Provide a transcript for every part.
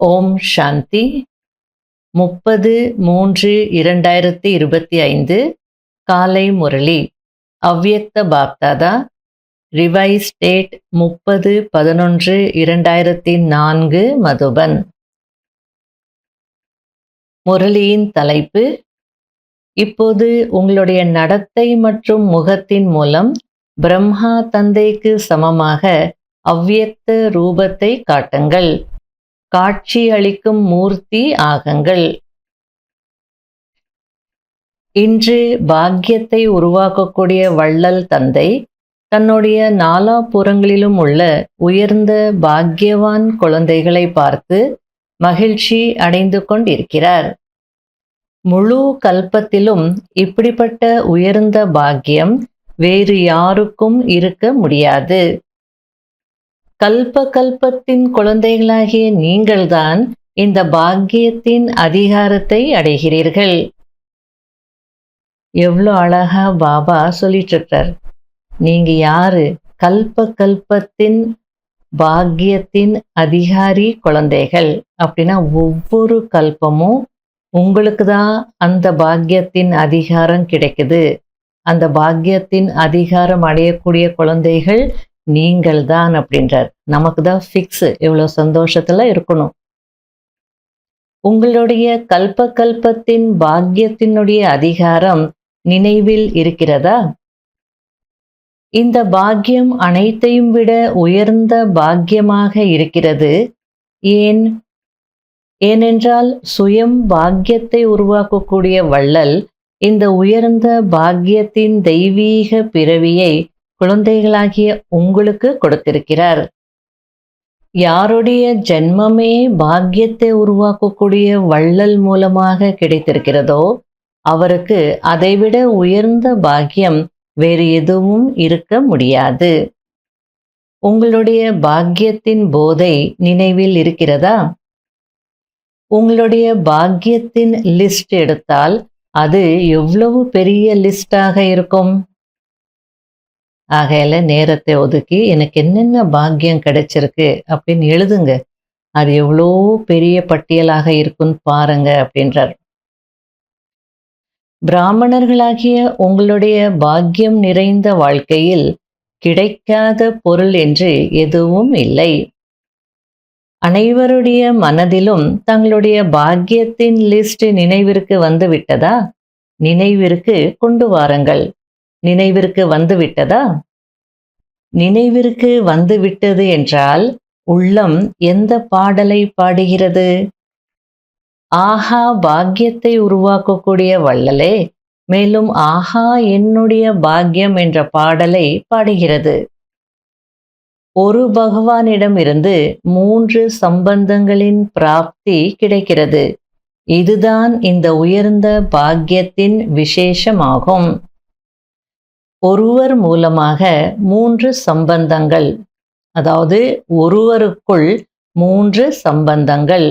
ஓம் சாந்தி. 30-3-2025 காலை முரளி. அவ்யக்த Bapdada. Revise date 30-11-2004 Madhuban. முரளியின் தலைப்பு: இப்போது உங்களுடைய நடத்தை மற்றும் முகத்தின் மூலம் பிரம்மா தந்தைக்கு சமமாக அவ்யக்த ரூபத்தை காட்டுங்கள். காட்சி அளிக்கும் மூர்த்தி ஆகுங்கள். இன்று பாக்கியத்தை உருவாக்கக்கூடிய வள்ளல் தந்தை தன்னுடைய நாலாபுறங்களிலும் உள்ள உயர்ந்த பாக்கியவான் குழந்தைகளை பார்த்து மகிழ்ச்சி அடைந்து கொண்டிருக்கிறார். முழு கல்பத்திலும் இப்படிப்பட்ட உயர்ந்த பாக்கியம் வேறு யாருக்கும் இருக்க முடியாது. கல்ப கல்பத்தின் குழந்தைகளாகிய நீங்கள்தான் இந்த பாக்கியத்தின் அதிகாரத்தை அடைகிறீர்கள். எவ்வளோ அழகா பாபா சொல்லிட்டு இருக்கார். நீங்க யாரு? கல்ப கல்பத்தின் பாக்கியத்தின் அதிகாரி குழந்தைகள். அப்படின்னா ஒவ்வொரு கல்பமும் உங்களுக்கு தான் அந்த பாக்கியத்தின் அதிகாரம் கிடைக்குது. அந்த பாக்கியத்தின் அதிகாரம் அடையக்கூடிய குழந்தைகள் நீங்கள் தான் அப்படின்றார். நமக்கு தான் ஃபிக்ஸ். எவ்வளோ சந்தோஷத்துல இருக்கணும். உங்களுடைய கல்ப கல்பத்தின் பாக்கியத்தினுடைய அதிகாரம் நினைவில் இருக்கிறதா? இந்த பாக்கியம் அனைத்தையும் விட உயர்ந்த பாக்கியமாக இருக்கிறது. ஏனென்றால் சுயம் பாக்கியத்தை உருவாக்கக்கூடிய வள்ளல் இந்த உயர்ந்த பாக்கியத்தின் தெய்வீக பிறவியை குழந்தைகளாகிய உங்களுக்கு கொடுத்திருக்கிறார். யாருடைய ஜென்மமே பாக்கியத்தை உருவாக்கக்கூடிய வள்ளல் மூலமாக கிடைத்திருக்கிறதோ அவருக்கு அதைவிட உயர்ந்த பாக்கியம் வேறு எதுவும் இருக்க முடியாது. உங்களுடைய பாக்கியத்தின் போதை நினைவில் இருக்கிறதா? உங்களுடைய பாக்கியத்தின் லிஸ்ட் எடுத்தால் அது எவ்வளவு பெரிய லிஸ்டாக இருக்கும். ஆகையில நேரத்தை ஒதுக்கி எனக்கு என்னென்ன பாக்கியம் கிடைச்சிருக்கு அப்படின்னு எழுதுங்க. அது எவ்வளோ பெரிய பட்டியலாக இருக்குன்னு பாருங்க அப்படின்றார். பிராமணர்களாகிய உங்களுடைய பாக்கியம் நிறைந்த வாழ்க்கையில் கிடைக்காத பொருள் என்று எதுவும் இல்லை. அனைவருடைய மனதிலும் தங்களுடைய பாக்கியத்தின் லிஸ்ட் நினைவிற்கு வந்து விட்டதா? நினைவிற்கு கொண்டு வாருங்கள். நினைவிற்கு வந்து விட்டதா? நினைவிற்கு வந்து விட்டது என்றால் உள்ளம் எந்த பாடலை பாடுகிறது? ஆஹா பாக்கியத்தை உருவாக்கக்கூடிய வள்ளலே, மேலும் ஆஹா என்னுடைய பாக்கியம் என்ற பாடலை பாடுகிறது. ஒரு பகவானிடம் இருந்து 3 சம்பந்தங்களின் பிராப்தி கிடைக்கிறது. இதுதான் இந்த உயர்ந்த பாக்கியத்தின் விசேஷமாகும். ஒருவர் மூலமாக 3 சம்பந்தங்கள், அதாவது ஒருவருக்குள் 3 சம்பந்தங்கள்.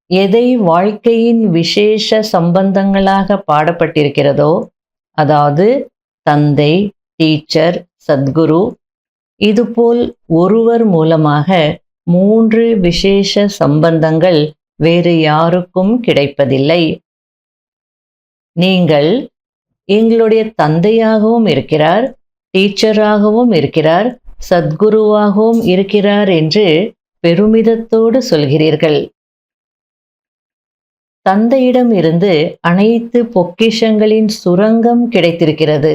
எதை வாழ்க்கையின் விசேஷ சம்பந்தங்களாக பாடப்பட்டிருக்கிறதோ, அதாவது தந்தை, டீச்சர், சத்குரு, இதுபோல் ஒருவர் மூலமாக 3 விசேஷ சம்பந்தங்கள் வேறு யாருக்கும் கிடைப்பதில்லை. நீங்கள் எங்களுடைய தந்தையாகவும் இருக்கிறார், டீச்சராகவும் இருக்கிறார், சத்குருவாகவும் இருக்கிறார் என்று பெருமிதத்தோடு சொல்கிறீர்கள். தந்தையிடம் இருந்து அனைத்து பொக்கிஷங்களின் சுரங்கம் கிடைத்திருக்கிறது.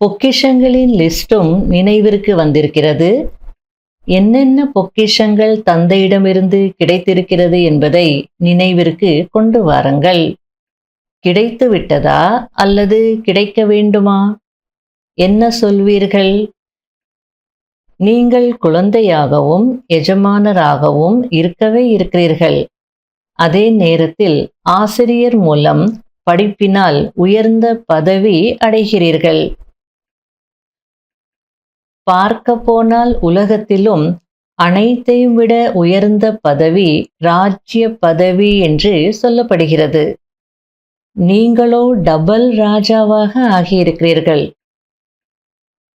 பொக்கிஷங்களின் லிஸ்டும் நினைவிற்கு வந்திருக்கிறது. என்னென்ன பொக்கிஷங்கள் தந்தையிடமிருந்து கிடைத்திருக்கிறது என்பதை நினைவிற்கு கொண்டு வாருங்கள். கிடைத்து விட்டதா அல்லது கிடைக்க வேண்டுமா? என்ன சொல்வீர்கள்? நீங்கள் குழந்தையாகவும் எஜமானராகவும் இருக்கவே இருக்கிறீர்கள். அதே நேரத்தில் ஆசிரியர் மூலம் படிப்பினால் உயர்ந்த பதவி அடைகிறீர்கள். பார்க்க போனால் உலகத்திலும் அனைத்தையும் விட உயர்ந்த பதவி ராஜ்ய பதவி என்று சொல்லப்படுகிறது. நீங்களோ டபுள் ராஜாவாக ஆகியிருக்கிறீர்கள்.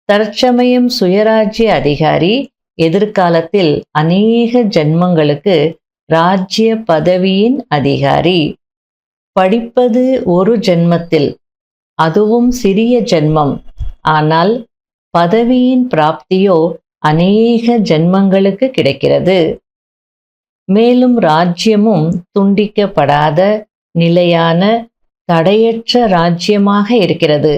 தற்சமயம் சுயராஜ்ய அதிகாரி, எதிர்காலத்தில் அநேக ஜென்மங்களுக்கு ராஜ்ய பதவியின் அதிகாரி. படிப்பது ஒரு ஜென்மத்தில், அதுவும் சிறிய ஜென்மம். ஆனால் பதவியின் பிராப்தியோ அநேக ஜென்மங்களுக்கு கிடைக்கிறது. மேலும் ராஜ்யமும் துண்டிக்கப்படாத நிலையான தடையற்ற ராஜ்யமாக இருக்கிறது.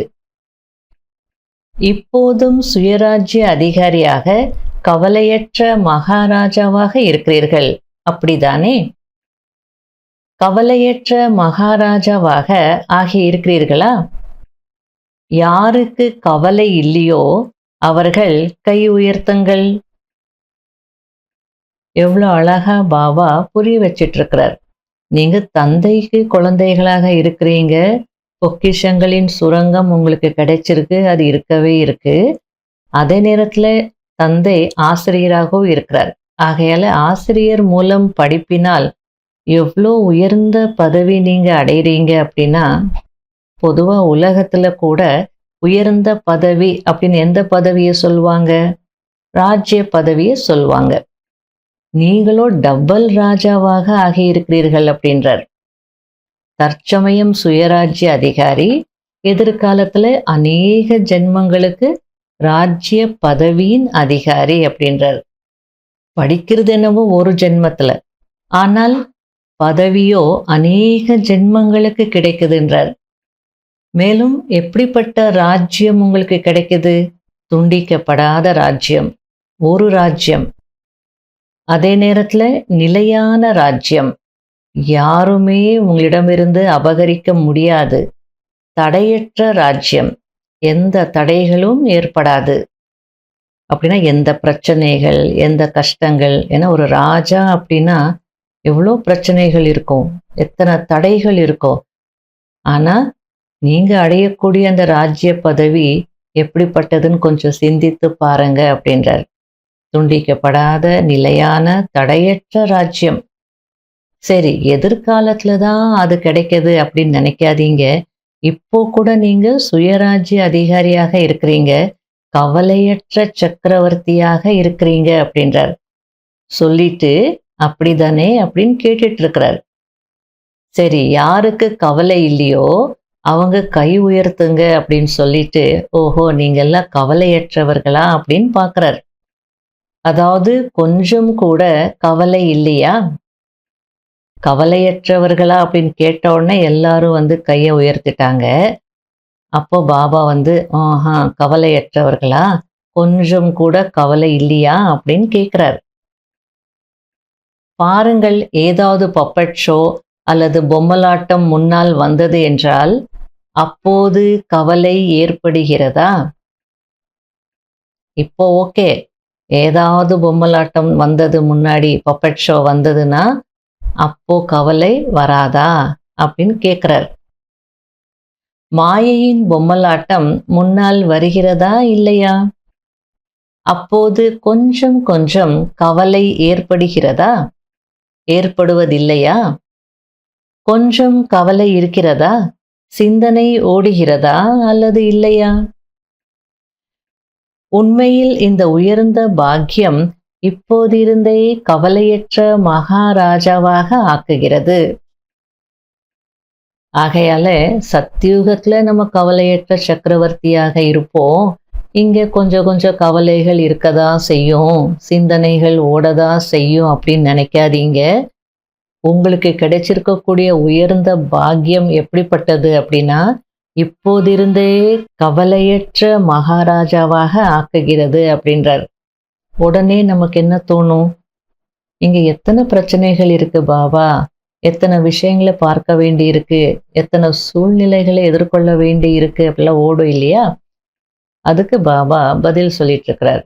இப்போதும் சுயராஜ்ய அதிகாரியாக கவலையற்ற மகாராஜாவாக இருக்கிறீர்கள், அப்படிதானே? கவலையற்ற மகாராஜாவாக ஆகி இருக்கிறீர்களா? யாருக்கு கவலை இல்லையோ அவர்கள் கை உயர்த்துங்கள். எவ்வளோ அழகா பாபா புரிய வச்சிட்டு இருக்கிறார். நீங்க தந்தைக்கு குழந்தைகளாக இருக்கிறீங்க. பொக்கிஷங்களின் சுரங்கம் உங்களுக்கு கிடைச்சிருக்கு, அது இருக்கவே இருக்கு. அதே நேரத்துல தந்தை ஆசிரியராகவும் இருக்கிறார். ஆகையால ஆசிரியர் மூலம் படிப்பினால் எவ்வளோ உயர்ந்த பதவி நீங்க அடைகிறீங்க அப்படின்னா, பொதுவா உலகத்துல கூட உயர்ந்த பதவி அப்படின்னு எந்த பதவியை சொல்லுவாங்க? ராஜ்ய பதவியை சொல்லுவாங்க. நீங்களோ டபுள் ராஜாவாக ஆகியிருக்கிறீர்கள் அப்படின்றார். தற்சமயம் சுயராஜ்ய அதிகாரி, எதிர்காலத்துல அநேக ஜென்மங்களுக்கு ராஜ்ய பதவியின் அதிகாரி அப்படின்றார். படிக்கிறது என்னவோ ஒரு ஜென்மத்துல, ஆனால் பதவியோ அநேக ஜென்மங்களுக்கு கிடைக்குதுன்றார். மேலும் எப்படிப்பட்ட ராஜ்யம் உங்களுக்கு கிடைக்குது? துண்டிக்கப்படாத ராஜ்யம், ஒரு ராஜ்யம். அதே நேரத்துல நிலையான ராஜ்யம், யாருமே உங்களிடமிருந்து அபகரிக்க முடியாது. தடையற்ற ராஜ்யம், எந்த தடைகளும் ஏற்படாது. அப்படின்னா எந்த பிரச்சனைகள், எந்த கஷ்டங்கள். ஏன்னா ஒரு ராஜா அப்படின்னா எவ்வளோ பிரச்சனைகள் இருக்கும், எத்தனை தடைகள் இருக்கும். ஆனா நீங்க அடையக்கூடிய அந்த ராஜ்ய பதவி எப்படிப்பட்டதுன்னு கொஞ்சம் சிந்தித்து பாருங்க அப்படின்றார். துண்டிக்கப்படாத நிலையான தடையற்ற ராஜ்யம். சரி, எதிர்காலத்துல தான் அது கிடைக்குது அப்படின்னு நினைக்காதீங்க. இப்போ கூட நீங்க சுயராஜ்ய அதிகாரியாக இருக்கிறீங்க, கவலையற்ற சக்கரவர்த்தியாக இருக்கிறீங்க அப்படின்றார். சொல்லிட்டு அப்படிதானே அப்படின்னு கேட்டுட்டு இருக்கிறார். சரி, யாருக்கு கவலை இல்லையோ அவங்க கை உயர்த்துங்க அப்படின்னு சொல்லிட்டு, ஓஹோ நீங்க எல்லாம் கவலையற்றவர்களா அப்படின்னு பார்க்கிறார். அதாவது கொஞ்சம் கூட கவலை இல்லையா? கவலையற்றவர்களா அப்படின்னு கேட்ட உடனே எல்லாரும் கையை உயர்த்திட்டாங்க. அப்போ பாபா ஆஹா கவலையற்றவர்களா, கொஞ்சம் கூட கவலை இல்லையா அப்படின்னு கேட்கிறார். பாருங்கள், ஏதாவது பப்பட் ஷோ அல்லது பொம்மலாட்டம் முன்னால் வந்தது என்றால் அப்போது கவலை ஏற்படுகிறதா? இப்போ ஓகே, ஏதாவது பொம்மலாட்டம் வந்தது, முன்னாடி பப்பட் ஷோ வந்ததுன்னா அப்போ கவலை வராதா அப்படின்னு கேட்கிறார். மாயையின் பொம்மலாட்டம் முன்னால் வருகிறதா இல்லையா? அப்போது கொஞ்சம் கொஞ்சம் கவலை ஏற்படுகிறதா? ஏற்படுவதில்லையா? கொஞ்சம் கவலை இருக்கிறதா? சிந்தனை ஓடுகிறதா அல்லது இல்லையா? உண்மையில் இந்த உயர்ந்த பாக்கியம் இப்போதிருந்தே கவலையற்ற மகாராஜாவாக ஆக்குகிறது. ஆகையால சத்தியுகத்துல நம்ம கவலையற்ற சக்கரவர்த்தியாக இருப்போம். இங்க கொஞ்சம் கொஞ்சம் கவலைகள் இருக்கதான் செய்யும், சிந்தனைகள் ஓடதா செய்யும் அப்படின்னு நினைக்காதீங்க. உங்களுக்கு கிடைச்சிருக்கக்கூடிய உயர்ந்த பாக்கியம் எப்படிப்பட்டது அப்படின்னா, இப்போதிருந்தே கவலையற்ற மகாராஜாவாக ஆக்குகிறது அப்படின்றார். உடனே நமக்கு என்ன தோணும்? இங்க எத்தனை பிரச்சனைகள் இருக்கு பாபா, எத்தனை விஷயங்களை பார்க்க வேண்டி இருக்கு, எத்தனை சூழ்நிலைகளை எதிர்கொள்ள வேண்டி இருக்கு அப்படிலாம் ஓடும் இல்லையா? அதுக்கு பாபா பதில் சொல்லிட்டு இருக்கிறார்.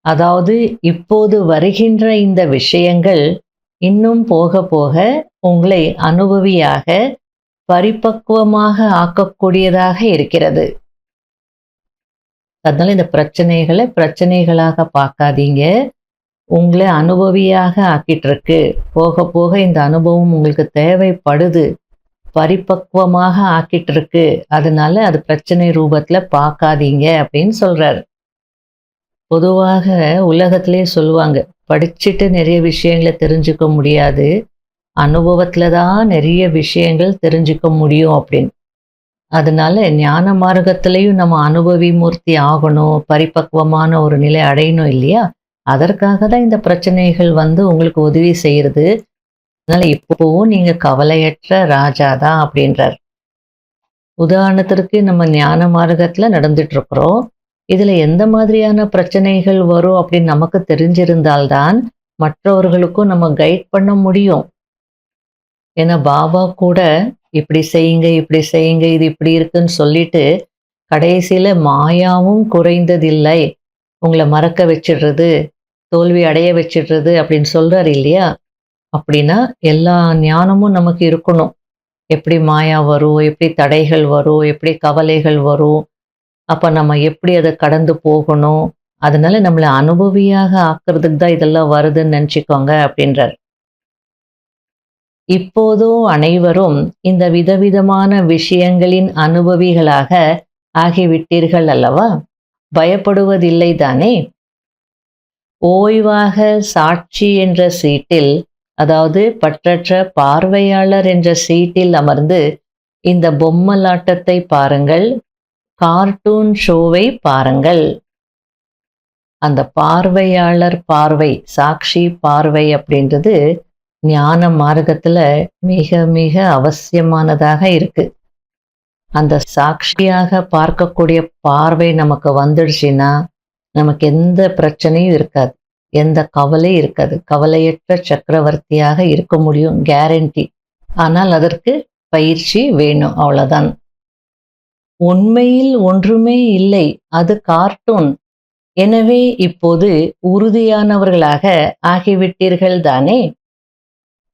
அதாவது இப்போது வருகின்ற இந்த விஷயங்கள் இன்னும் போக போக உங்களை அனுபவியாக பரிபக்குவமாக ஆக்கக்கூடியதாக இருக்கிறது. அதனால இந்த பிரச்சனைகளை பிரச்சனைகளாக பார்க்காதீங்க, உங்களை அனுபவியாக ஆக்கிட்டு இருக்கு. போக போக இந்த அனுபவம் உங்களுக்கு தேவைப்படுது, பரிபக்குவமாக ஆக்கிட்டு இருக்கு. அதனால அது பிரச்சனை ரூபத்துல பார்க்காதீங்க அப்படின்னு சொல்றாரு. பொதுவாக உலகத்திலே சொல்லுவாங்க, படிச்சுட்டு நிறைய விஷயங்கள தெரிஞ்சுக்க முடியாது. அனுபவத்துல தான் நிறைய விஷயங்கள் தெரிஞ்சுக்க முடியும் அப்படின்னு. அதனால ஞான மார்க்கத்திலயும் நம்ம அனுபவி மூர்த்தி ஆகணும், பரிபக்குவமான ஒரு நிலை அடையணும் இல்லையா? அதற்காக தான் இந்த பிரச்சனைகள் வந்து உங்களுக்கு உதவி செய்யுறது. அதனால இப்பவும் நீங்க கவலையற்ற ராஜா தான் அப்படின்றார். உதாரணத்திற்கு நம்ம ஞான மார்க்கத்துல நடந்துட்டு இருக்கிறோம். இதுல எந்த மாதிரியான பிரச்சனைகள் வரும் அப்படின்னு நமக்கு தெரிஞ்சிருந்தால்தான் மற்றவர்களுக்கும் நம்ம கைட் பண்ண முடியும். ஏன்னா பாபா கூட இப்படி செய்யுங்க, இப்படி செய்யுங்க, இது இப்படி இருக்குன்னு சொல்லிட்டு கடைசியில மாயாவும் குறைந்ததில்லை. உங்கள மறக்க வச்சிடுறது, தோல்வி அடைய வச்சிடுறது அப்படின்னு சொல்றாரு இல்லையா? அப்படின்னா எல்லா ஞானமும் நமக்கு இருக்கணும். எப்படி மாயா வரும், எப்படி தடைகள் வரும், எப்படி கவலைகள் வரும், அப்ப நம்ம எப்படி அத கடந்து போகணும். அதனால நம்மள அனுபவியாக ஆக்குறதுக்கு தான் இதெல்லாம் வருதுன்னு நெனச்சுக்கோங்க அப்படின்றார். இப்போதோ அனைவரும் இந்த விதவிதமான விஷயங்களின் அனுபவிகளாக ஆகிவிட்டீர்கள் அல்லவா? பயப்படுவதில்லை தானே? ஓய்வாக சாட்சி என்ற சீட்டில், அதாவது பற்றற்ற பார்வையாளர் என்ற சீட்டில் அமர்ந்து இந்த பொம்மலாட்டத்தை பாருங்கள், கார்ட்டூன் ஷோவை பாருங்கள். அந்த பார்வையாளர் பார்வை, சாட்சி பார்வை அப்படின்றது ஞான மார்க்கத்துல மிக மிக அவசியமானதாக இருக்கு. அந்த சாட்சியாக பார்க்கக்கூடிய பார்வை நமக்கு வந்துடுச்சுன்னா நமக்கு எந்த பிரச்சனையும் இருக்காது, எந்த கவலையும் இருக்காது. கவலையற்ற சக்கரவர்த்தியாக இருக்க முடியும், கேரண்டி. ஆனால் அதற்கு பயிற்சி வேணும், அவ்வளவுதான். உண்மையில் ஒன்றுமே இல்லை, அது கார்ட்டூன். எனவே இப்போது உறுதியானவர்களாக ஆகிவிட்டீர்கள் தானே?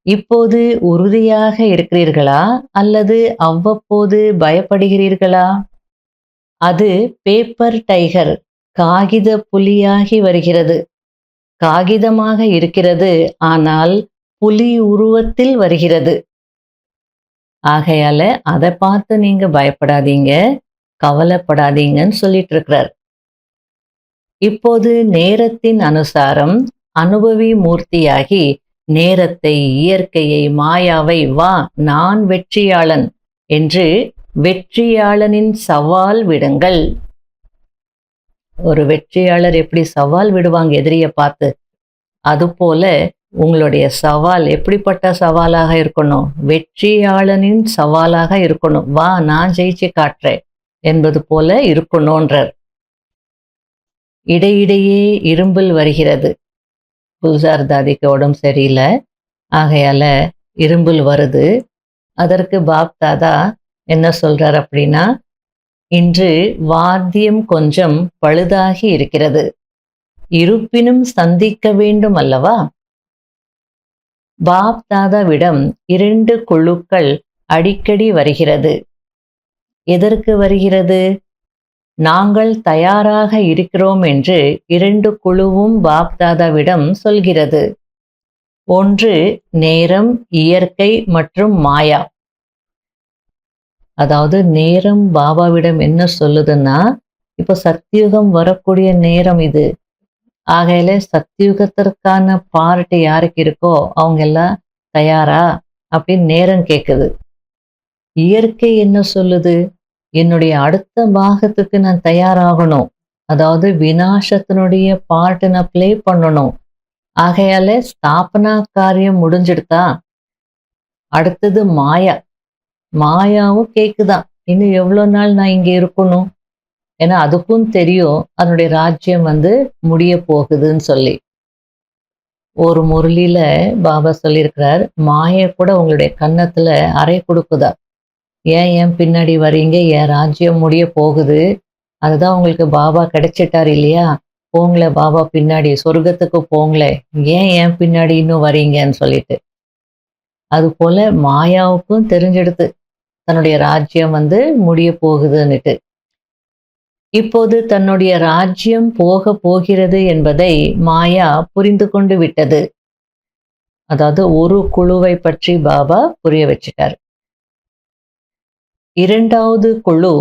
இப்போது உறுதியாக இருக்கிறீர்களா அல்லது அவ்வப்போது பயப்படுகிறீர்களா? அது பேப்பர் டைகர், காகித புலியாகி வருகிறது. காகிதமாக இருக்கிறது, ஆனால் புலி உருவத்தில் வருகிறது. ஆகையால அதை பார்த்து நீங்க பயப்படாதீங்க, கவலைப்படாதீங்கன்னு சொல்லிட்டு இருக்கிறார். இப்போது நேரத்தின் அனுசாரம் அனுபவி மூர்த்தியாகி நேரத்தை, இயற்கையை, மாயாவை வா நான் வெற்றியாளன் என்று வெற்றியாளனின் சவால் விடுங்கள். ஒரு வெற்றியாளர் எப்படி சவால் விடுவாங்க எதிரிய பார்த்து, அதுபோல உங்களுடைய சவால் எப்படிப்பட்ட சவாலாக இருக்கணும்? வெற்றியாளனின் சவாலாக இருக்கணும். வா நான் ஜெயிச்சு காட்டுறேன் என்பது போல இருக்கணும்ன்றார். இடையிடையே இரும்பல் வருகிறது. குல்சார் தாதிக்கு உடம்பு சரியில்லை, ஆகையால இரும்பல் வருது. அதற்கு பாப் தாதா என்ன சொல்றார் அப்படின்னா, இன்று வாத்தியம் கொஞ்சம் பழுதாகி இருக்கிறது, இருப்பினும் சந்திக்க வேண்டும் அல்லவா? பாப் தாதாவிடம் 2 குழுக்கள் அடிக்கடி வருகிறது. எதற்கு வருகிறது? நாங்கள் தயாராக இருக்கிறோம் என்று 2 குழுவும் பாப் தாதாவிடம் சொல்கிறது. ஒன்று நேரம், இயற்கை மற்றும் மாயா. அதாவது நேரம் பாபாவிடம் என்ன சொல்லுதுன்னா, இப்போ சத்தியுகம் வரக்கூடிய நேரம் இது. ஆகையில சத்தியுகத்திற்கான பார்ட் யாருக்கு இருக்கோ அவங்க எல்லாம் தயாரா அப்படின்னு நேரம் கேட்குது. இயற்கை என்ன சொல்லுது? என்னுடைய அடுத்த பாகத்துக்கு நான் தயாராகணும், அதாவது விநாசத்தினுடைய பார்ட் நான் பிளே பண்ணணும். ஆகையால ஸ்தாபனா காரியம் முடிஞ்சிடுதா? அடுத்தது மாயா. மாயாவும் கேக்குதான், இன்னும் எவ்வளவு நாள் நான் இங்க இருக்கணும்? ஏன்னா அதுக்கும் தெரியும் அதனுடைய ராஜ்யம் வந்து முடிய போகுதுன்னு சொல்லி. ஒரு முரளியில பாபா சொல்லியிருக்கிறார், மாயை கூட உங்களுடைய கன்னத்துல அறை கொடுக்குதா, ஏன் பின்னாடி வரீங்க, என் ராஜ்யம் முடிய போகுது, அதுதான் உங்களுக்கு பாபா கிடைச்சிட்டார் இல்லையா, போங்களே பாபா பின்னாடி, சொர்க்கத்துக்கு போங்களே, ஏன் பின்னாடி இன்னும் வரீங்கன்னு சொல்லிட்டு. அது போல மாயாவுக்கும் தெரிஞ்செடுத்து தன்னுடைய ராஜ்யம் வந்து முடிய போகுதுன்னுட்டு. இப்போது தன்னுடைய ராஜ்யம் போக போகிறது என்பதை மாயா புரிந்து கொண்டு விட்டது. அதாவது ஒரு குழுவை பற்றி பாபா புரிய வச்சிட்டார். 2வது குழு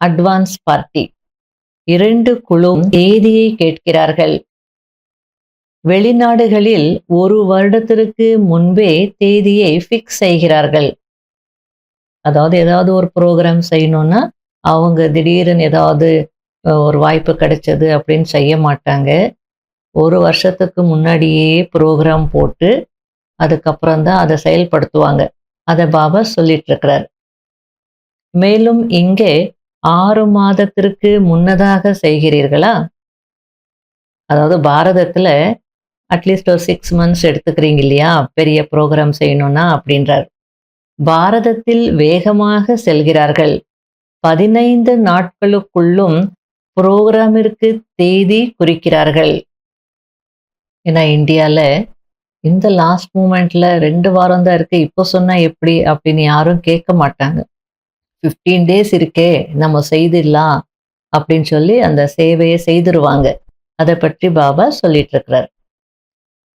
அட்வான்ஸ் பார்ட்டி. 2 குழு தேதியை கேட்கிறார்கள். வெளிநாடுகளில் 1 வருடத்திற்கு முன்பே தேதியை ஃபிக்ஸ் செய்கிறார்கள். அதாவது ஏதாவது ஒரு ப்ரோகிராம் செய்யணும்னா, அவங்க திடீர்னு ஏதாவது ஒரு வாய்ப்பு கிடைச்சது அப்படின்னு செய்ய மாட்டாங்க. 1 வருஷத்துக்கு முன்னாடியே ப்ரோகிராம் போட்டு, அதுக்கப்புறம் தான் அத செயல்படுத்துவாங்க. அத பாபா சொல்லிட்டு இருக்கிறார். மேலும் இங்கே 6 மாதத்திற்கு முன்னதாக செய்கிறீர்களா? அதாவது பாரதத்துல அட்லீஸ்ட் ஒரு 6 மந்த்ஸ் எடுத்துக்கிறீங்க இல்லையா? பெரிய ப்ரோகிராம் செய்யணும்னா அப்படின்றார். பாரதத்தில் வேகமாக செல்கிறார்கள். 15 நாட்களுக்குள்ளும் புரோகிராமிற்கு தேதி குறிக்கிறார்கள். ஏன்னா இந்தியால இந்த லாஸ்ட் மூமெண்ட்ல 2 வாரம் தான் இருக்கு. இப்போ சொன்னா எப்படி அப்படின்னு யாரும் கேட்க மாட்டாங்க. 15 டேஸ் இருக்கே நம்ம செய்திடலாம் அப்படின்னு சொல்லி அந்த சேவையை செய்திருவாங்க. அதை பற்றி பாபா சொல்லிட்டு இருக்கிறார்.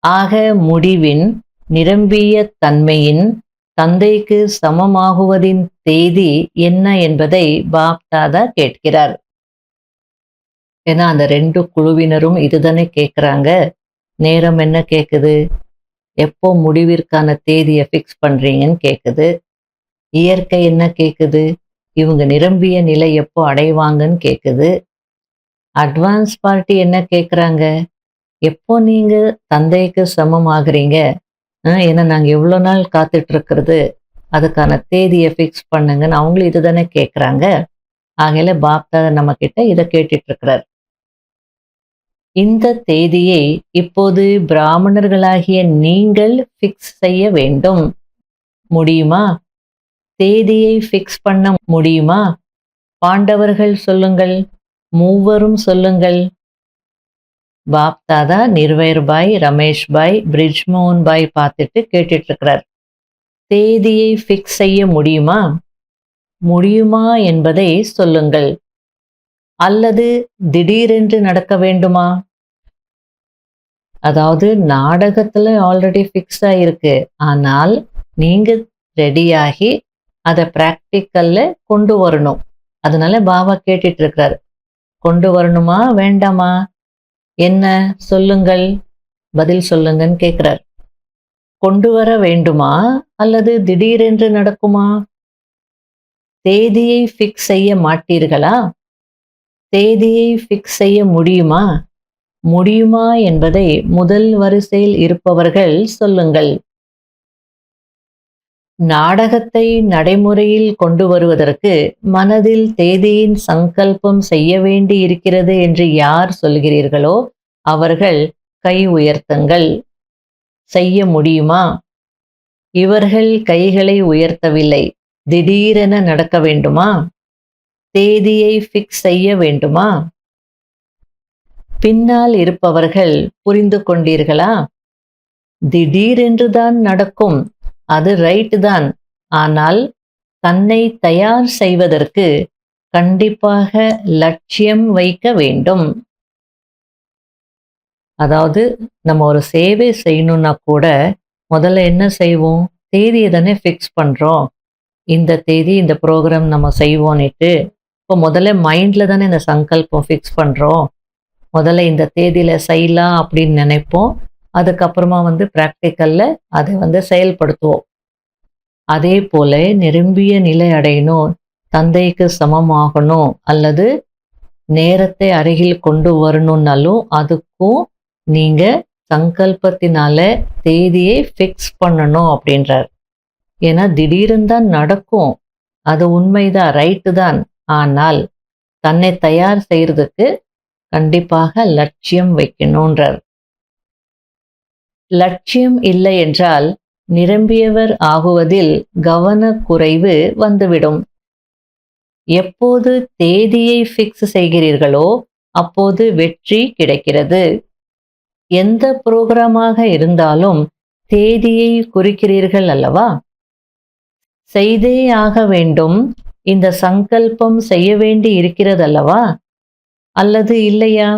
ஆக முடிவின் நிரம்பிய தன்மையின் தந்தைக்கு சமமாகுவதின் தேதி என்ன என்பதை பாப் தாதா கேட்கிறார். ஏன்னா அந்த 2 குழுவினரும் இதுதானே கேட்குறாங்க. நேரம் என்ன கேட்குது? எப்போ முடிவிற்கான தேதியை ஃபிக்ஸ் பண்றீங்கன்னு கேட்குது. இயற்கை என்ன கேட்குது? இவங்க நிரம்பிய நிலை எப்போ அடைவாங்கன்னு கேட்குது. அட்வான்ஸ் பார்ட்டி என்ன கேட்குறாங்க? எப்போ நீங்க தந்தைக்கு சமம் ஆகுறீங்க? ஏன்னா நாங்க எவ்வளோ நாள் காத்துட்டு இருக்கிறது, அதுக்கான தேதியை ஃபிக்ஸ் பண்ணுங்கன்னு அவங்களும் இதுதானே கேட்குறாங்க. ஆகையில பாப்தா நம்ம கிட்ட இதை கேட்டுட்டு இருக்கிறார். இந்த தேதியை இப்போது பிராமணர்களாகிய நீங்கள் ஃபிக்ஸ் செய்ய வேண்டும். முடியுமா? தேதியை ஃபிக்ஸ் பண்ண முடியுமா? பாண்டவர்கள் சொல்லுங்கள், மூவரும் சொல்லுங்கள். பாப் தாதா நிர்வைர் பாய், ரமேஷ் பாய், பிரிஜ்மோகன் பாய் பார்த்துட்டு கேட்டுட்டு இருக்கிறார். தேதியை ஃபிக்ஸ் செய்ய முடியுமா? முடியுமா என்பதை சொல்லுங்கள். அல்லது திடீரென்று நடக்க வேண்டுமா? அதாவது நாடகத்துல ஆல்ரெடி ஃபிக்ஸ் ஆயிருக்கு. ஆனால் நீங்க ரெடியாகி அதை பிராக்டிக்கல்ல கொண்டு வரணும். அதனால பாபா கேட்டுட்டு இருக்கிறார். கொண்டு வரணுமா வேண்டாமா? என்ன சொல்லுங்கள், பதில் சொல்லுங்கன்னு கேட்கிறார். கொண்டு வர வேண்டுமா அல்லது திடீரென்று நடக்குமா? தேதியை ஃபிக்ஸ் செய்ய மாட்டீர்களா? தேதியை ஃபிக்ஸ் செய்ய முடியுமா? முடியுமா என்பதை முதல் வரிசையில் இருப்பவர்கள் சொல்லுங்கள். நாடகத்தை நடைமுறையில் கொண்டு வருவதற்கு மனதில் தேதியின் சங்கல்பம் செய்ய வேண்டி இருக்கிறது என்று யார் சொல்கிறீர்களோ அவர்கள் கை உயர்த்துங்கள். செய்ய முடியுமா? இவர்கள் கைகளை உயர்த்தவில்லை. திடீரென நடக்க வேண்டுமா? தேதியை ஃபிக்ஸ் செய்ய வேண்டுமா? பின்னால் இருப்பவர்கள் புரிந்து கொண்டீர்களா? திடீரென்றுதான் நடக்கும், அது ரைட் தான். ஆனால் தன்னை தயார் செய்வதற்கு கண்டிப்பாக லட்சியம் வைக்க வேண்டும். அதாவது நம்ம ஒரு சேவை செய்யணும்னா கூட முதல்ல என்ன செய்வோம்? தேதியை தானே ஃபிக்ஸ் பண்றோம். இந்த தேதி இந்த ப்ரோக்ராம் நம்ம செய்வோன்னுட்டு இப்போ முதல்ல மைண்ட்ல தானே இந்த சங்கல்பம் ஃபிக்ஸ் பண்றோம். முதல்ல இந்த தேதியில செய்யலாம் அப்படின்னு நினைப்போம். அதுக்கப்புறமா பிராக்டிக்கல்ல அதை செயல்படுத்துவோம். அதே போல நிரம்பிய நிலை அடையணும், தந்தைக்கு சமமாகணும் அல்லது நேரத்தை அருகில் கொண்டு வரணும்னாலும் அதுக்கும் நீங்க சங்கல்பத்தினால தேதியை ஃபிக்ஸ் பண்ணணும் அப்படின்றார். ஏன்னா திடீர்னு தான் நடக்கும், அது உண்மைதான், ரைட்டு தான். ஆனால் தன்னை தயார் செய்யறதுக்கு கண்டிப்பாக லட்சியம் வைக்கணும்ன்றார். லட்சியம் இல்லை என்றால் நிரம்பியவர் ஆகுவதில் கவனக்குறைவு வந்துவிடும். எப்போது தேதியை ஃபிக்ஸ் செய்கிறீர்களோ அப்போது வெற்றி கிடைக்கிறது. எந்த புரோகிராமாக இருந்தாலும் தேதியை குறிக்கிறீர்கள் அல்லவா? செய்தே ஆக வேண்டும், இந்த சங்கல்பம் செய்ய வேண்டி இருக்கிறது அல்லவா? அல்லது இல்லையா?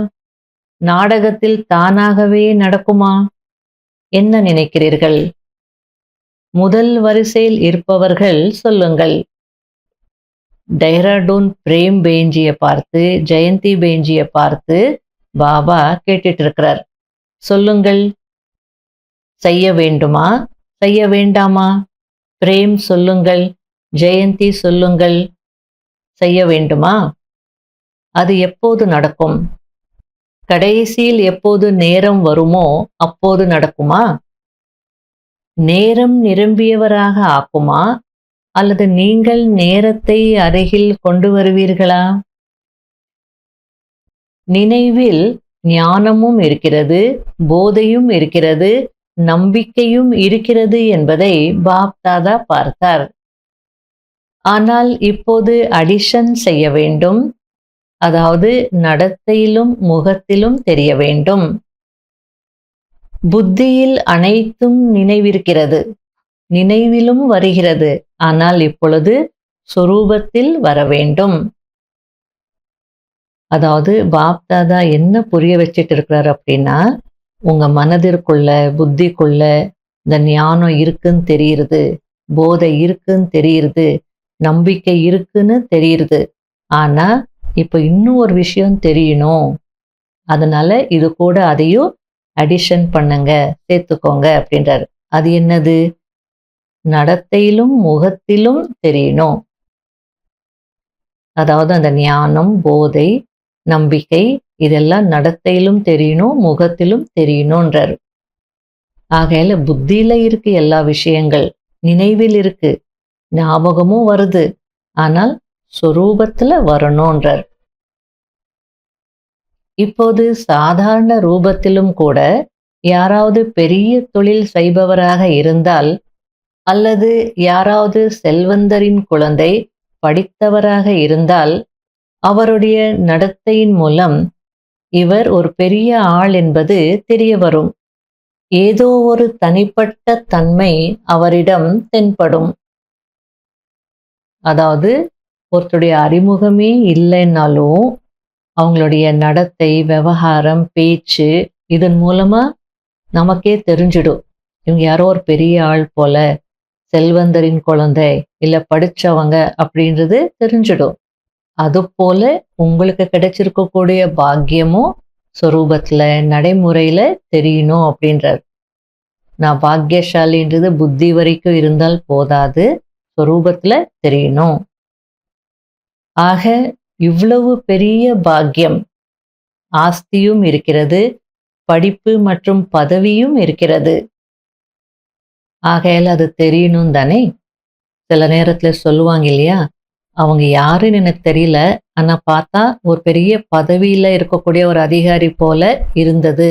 நாடகத்தில் தானாகவே நடக்குமா? என்ன நினைக்கிறீர்கள்? முதல் வரிசையில் இருப்பவர்கள் சொல்லுங்கள். டெஹ்ராடூன் பிரேம் பெயின்ஜியை பார்த்து, ஜெயந்தி பெயின்ஜியை பார்த்து பாபா கேட்டுட்டு இருக்கிறார். சொல்லுங்கள், செய்ய வேண்டுமா, செய்ய வேண்டாமா? பிரேம் சொல்லுங்கள், ஜெயந்தி சொல்லுங்கள், செய்ய வேண்டுமா? அது எப்போது நடக்கும்? கடைசியில் எப்போது நேரம் வருமோ அப்போது நடக்குமா? நேரம் நிரம்பியவராக ஆக்குமா, அல்லது நீங்கள் நேரத்தை அருகில் கொண்டு வருவீர்களா? நினைவில் ஞானமும் இருக்கிறது, போதையும் இருக்கிறது, நம்பிக்கையும் இருக்கிறது என்பதை பாப் தாதா பார்த்தார். ஆனால் இப்போது அடிஷன் செய்ய வேண்டும், அதாவது நடத்தையிலும் முகத்திலும் தெரிய வேண்டும். புத்தியில் அனைத்தும் நினைவிருக்கிறது, நினைவிலும் வருகிறது, ஆனால் இப்பொழுது சொரூபத்தில் வர வேண்டும். அதாவது பாப் தாதா என்ன புரிய வச்சிட்டு இருக்கிறார் அப்படின்னா, உங்க மனதிற்குள்ள புத்திக்குள்ள இந்த ஞானம் இருக்குன்னு தெரியுது, போதை இருக்குன்னு தெரியுது, நம்பிக்கை இருக்குன்னு தெரியுது. ஆனா இப்ப இன்னும் ஒரு விஷயம் தெரியணும், அதனால இது கூட அதையும் அடிஷன் பண்ணுங்க, சேர்த்துக்கோங்க அப்படின்றாரு. அது என்னது? நடத்தையிலும் முகத்திலும் தெரியணும். அதாவது அந்த ஞானம், போதை, நம்பிக்கை இதெல்லாம் நடத்தையிலும் தெரியணும், முகத்திலும் தெரியணும்ன்றாரு. ஆகையில புத்தியில இருக்கு எல்லா விஷயங்கள், நினைவில் இருக்கு, ஞாபகமும் வருது, ஆனால் சொரூபத்துல வரணும்ன்றார். இப்போது சாதாரண ரூபத்திலும் கூட யாராவது பெரிய தொழில் செய்பவராக இருந்தால், அல்லது யாராவது செல்வந்தரின் குழந்தை படித்தவராக இருந்தால், அவருடைய நடத்தையின் மூலம் இவர் ஒரு பெரிய ஆள் என்பது தெரிய வரும். ஏதோ ஒரு தனிப்பட்ட தன்மை அவரிடம் தென்படும். அதாவது ஒருத்தருடைய அறிமுகமே இல்லைன்னாலும் அவங்களுடைய நடத்தை, விவகாரம், பேச்சு இதன் மூலமா நமக்கே தெரிஞ்சிடும், இவங்க யாரோ ஒரு பெரிய ஆள் போல, செல்வந்தரின் குழந்தை, இல்ல படிச்சவங்க அப்படின்றது தெரிஞ்சிடும். அதுபோல உங்களுக்கு கிடைச்சிருக்கக்கூடிய பாக்கியமும் சொரூபத்துல, நடைமுறையில தெரியணும் அப்படின்றார். நான் பாக்கியசாலின்றது புத்தி வரைக்கும் இருந்தால் போதாது, சொரூபத்துல தெரியணும். ஆக இவ்வளவு பெரிய பாக்கியம், ஆஸ்தியும் இருக்கிறது, படிப்பு மற்றும் பதவியும் இருக்கிறது. ஆகையால அது தெரியணும் தானே. சில நேரத்துல சொல்லுவாங்க இல்லையா, அவங்க யாருன்னு எனக்கு தெரியல, ஆனா பார்த்தா ஒரு பெரிய பதவியில இருக்கக்கூடிய ஒரு அதிகாரி போல இருந்தது,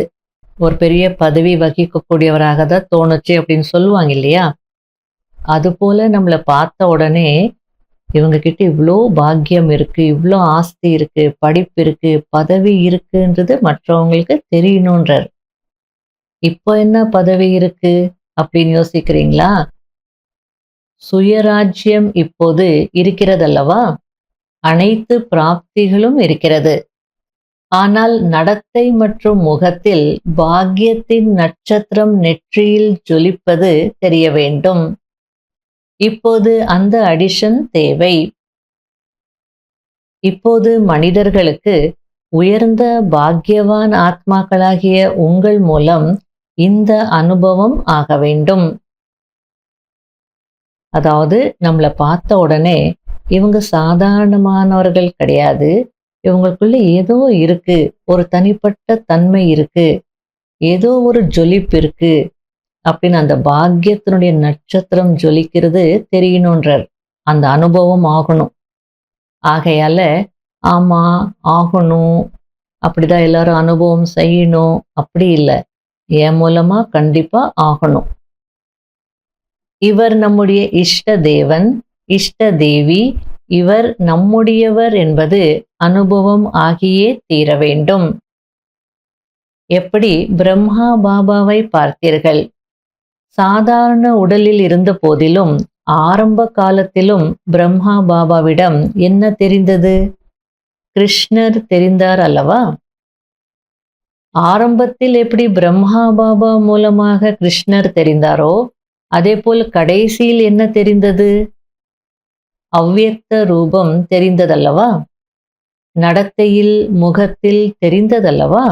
ஒரு பெரிய பதவி வகிக்கக்கூடியவராக தான் தோணுச்சு அப்படின்னு சொல்லுவாங்க இல்லையா. அது போல நம்மளை பார்த்த உடனே இவங்க கிட்ட இவ்வளோ பாக்கியம் இருக்கு, இவ்வளோ ஆஸ்தி இருக்கு, படிப்பு இருக்கு, பதவி இருக்குன்றது மற்றவங்களுக்கு தெரியணுன்றார். இப்போ என்ன பதவி இருக்கு அப்படின்னு யோசிக்கிறீங்களா? சுயராஜ்யம் இப்போது இருக்கிறதல்லவா, அனைத்து பிராப்திகளும் இருக்கிறது. ஆனால் நடத்தை மற்றும் முகத்தில் பாக்கியத்தின் நட்சத்திரம் நெற்றியில் ஜொலிப்பது தெரிய வேண்டும். இப்போது அந்த அடிஷன் தேவை. இப்போது மனிதர்களுக்கு உயர்ந்த பாக்கியவான் ஆத்மாக்களாகிய உங்கள் மூலம் இந்த அனுபவம் ஆக வேண்டும். அதாவது நம்மளை பார்த்த உடனே இவங்க சாதாரணமானவர்கள் கிடையாது, இவங்களுக்குள்ள ஏதோ இருக்கு, ஒரு தனிப்பட்ட தன்மை இருக்கு, ஏதோ ஒரு ஜொலிப்பு இருக்கு அப்படின்னு அந்த பாக்கியத்தினுடைய நட்சத்திரம் ஜொலிக்கிறது தெரியணுன்றார். அந்த அனுபவம் ஆகணும். ஆகையால ஆமா ஆகணும், அப்படிதான் எல்லாரும் அனுபவம் செய்யணும் அப்படி இல்லை, என் மூலமா கண்டிப்பா ஆகணும். இவர் நம்முடைய இஷ்ட தேவன், இஷ்ட தேவி, இவர் நம்முடையவர் என்பது அனுபவம் ஆகியே தீர வேண்டும். எப்படி பிரம்மா பாபாவை பார்த்தீர்கள், சாதாரண உடலில் இருந்த போதிலும் ஆரம்ப காலத்திலும் பிரம்மா பாபாவிடம் என்ன தெரிந்தது? கிருஷ்ணர் தெரிந்தார் அல்லவா? ஆரம்பத்தில் எப்படி பிரம்மா பாபா மூலமாக கிருஷ்ணர் தெரிந்தாரோ அதே போல் கடைசியில் என்ன தெரிந்தது? அவ்வியக்த ரூபம் தெரிந்ததல்லவா? நடத்தையில், முகத்தில் தெரிந்ததல்லவா?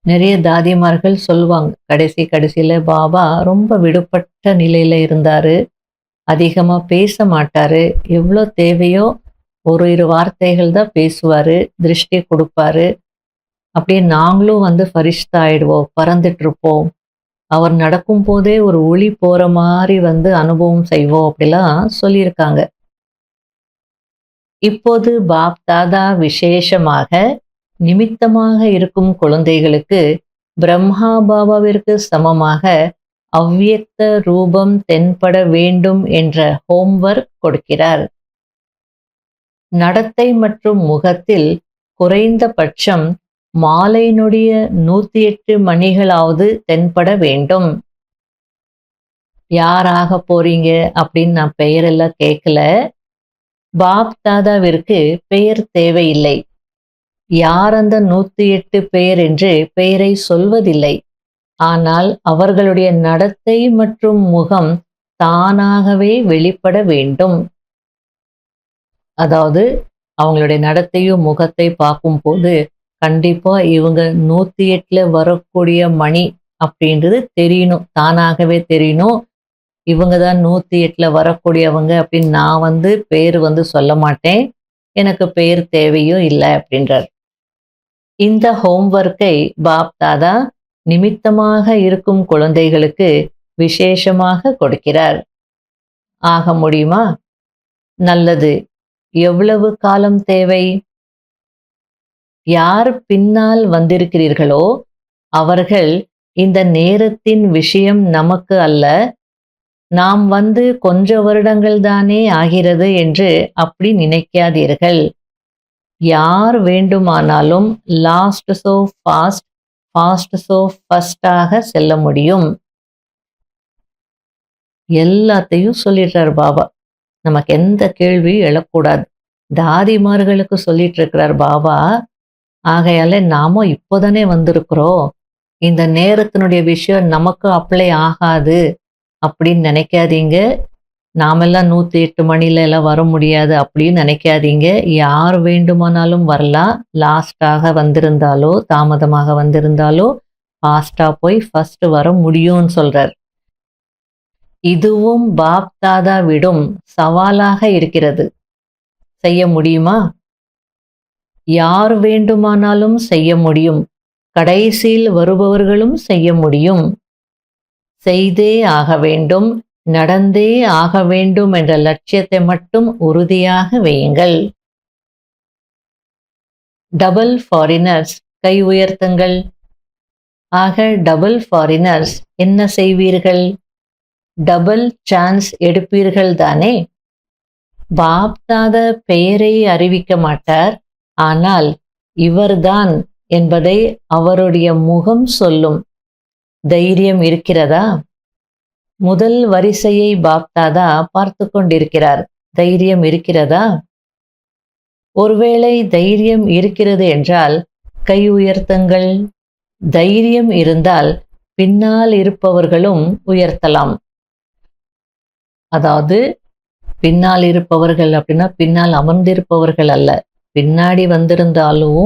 நிறைய தாதிமார்கள் சொல்லுவாங்க, கடைசியில பாபா ரொம்ப விடுபட்ட நிலையில இருந்தாரு. அதிகமா பேச மாட்டாரு. எவ்வளோ தேவையோ ஒரு இரு வார்த்தைகள் தான் பேசுவாரு. திருஷ்டி குடுப்பாரு. அப்படியே நாங்களும் வந்து ஃபரிஷ்தா ஆயிடுவோம். பறந்துட்டு இருப்போம். அவர் நடக்கும்போதே ஒரு ஒளி போற மாரி வந்து அனுபவம் செய்வோம். அப்படிலாம் சொல்லியிருக்காங்க. இப்போது பாப் தாதா விசேஷமாக நிமித்தமாக இருக்கும் குழந்தைகளுக்கு பிரம்மா பாபாவிற்கு சமமாக அவ்வியக்த ரூபம் தென்பட வேண்டும் என்ற ஹோம்வொர்க் கொடுக்கிறார். நடத்தை மற்றும் முகத்தில் குறைந்தபட்சம் மாலையினுடைய 108 மணிகளாவது தென்பட வேண்டும். யாராக போறீங்க அப்படின்னு நான் பெயரெல்லாம் கேட்கல. பாப் தாதாவிற்கு பெயர் தேவையில்லை. யார் அந்த 108 பெயர் என்று பெயரை சொல்வதில்லை. ஆனால் அவர்களுடைய நடத்தை மற்றும் முகம் தானாகவே வெளிப்பட வேண்டும். அதாவது அவங்களுடைய நடத்தையும் முகத்தை பார்க்கும்போது கண்டிப்பா இவங்க 108ல வரக்கூடிய மணி அப்படின்றது தெரியணும். தானாகவே தெரியணும். இவங்க தான் 108ல வரக்கூடியவங்க அப்படின்னு நான் வந்து பேர் வந்து சொல்ல மாட்டேன். எனக்கு பெயர் தேவையும் இல்லை அப்படின்றார். இந்த ஹோம்வொர்க்கை பாப் தாதா நிமித்தமாக இருக்கும் குழந்தைகளுக்கு விசேஷமாக கொடுக்கிறார். ஆக முடியுமா? நல்லது. எவ்வளவு காலம் தேவை? யார் பின்னால் வந்திருக்கிறீர்களோ அவர்கள் இந்த நேரத்தின் விஷயம் நமக்கு அல்ல, நாம் வந்து கொஞ்ச வருடங்கள் தானே ஆகிறது என்று அப்படி நினைக்காதீர்கள். யார் வேண்டுமானாலும் last so fast, fast so ஃபஸ்டாக செல்ல முடியும். எல்லாத்தையும் சொல்லிடுறார் பாபா. நமக்கு எந்த கேள்வியும் எழக்கூடாது. தாதிமார்களுக்கு சொல்லிட்டு இருக்கிறார் பாபா. ஆகையால நாம இப்போதானே வந்திருக்கிறோம். இந்த நேரத்தினுடைய விஷயம் நமக்கு அப்ளை ஆகாது அப்படின்னு நினைக்காதீங்க. நாமெல்லாம் 108 மணில எல்லாம் வர முடியாது அப்படின்னு நினைக்காதீங்க. யார் வேண்டுமானாலும் வரலாம். லாஸ்டாக வந்திருந்தாலோ தாமதமாக வந்திருந்தாலோ ஃபாஸ்டா போய் ஃபர்ஸ்ட் வர முடியும்னு சொல்றார். இதுவும் பாப் தாதா விடும் சவாலாக இருக்கிறது. செய்ய முடியுமா? யார் வேண்டுமானாலும் செய்ய முடியும். கடைசியில் வருபவர்களும் செய்ய முடியும். செய்தே ஆக வேண்டும், நடந்தே ஆக வேண்டும் என்ற லட்சியத்தை மட்டும் உறுதியாக வையுங்கள். டபுள் ஃபாரினர்ஸ் கை உயர்த்துங்கள். ஆக டபுள் ஃபாரினர்ஸ் என்ன செய்வீர்கள்? டபுள் சான்ஸ் எடுப்பீர்கள் தானே? பாப் தாதா பெயரை அறிவிக்க மாட்டார். ஆனால் இவர்தான் என்பதை அவருடைய முகம் சொல்லும். தைரியம் இருக்கிறதா? முதல் வரிசையை பாப் தாதா பார்த்து கொண்டிருக்கிறார். தைரியம் இருக்கிறதா? ஒருவேளை தைரியம் இருக்கிறது என்றால் கை உயர்த்துங்கள். தைரியம் இருந்தால் பின்னால் இருப்பவர்களும் உயர்த்தலாம். அதாவது பின்னால் இருப்பவர்கள் அப்படின்னா பின்னால் அமர்ந்திருப்பவர்கள் அல்ல. பின்னாடி வந்திருந்தாலும்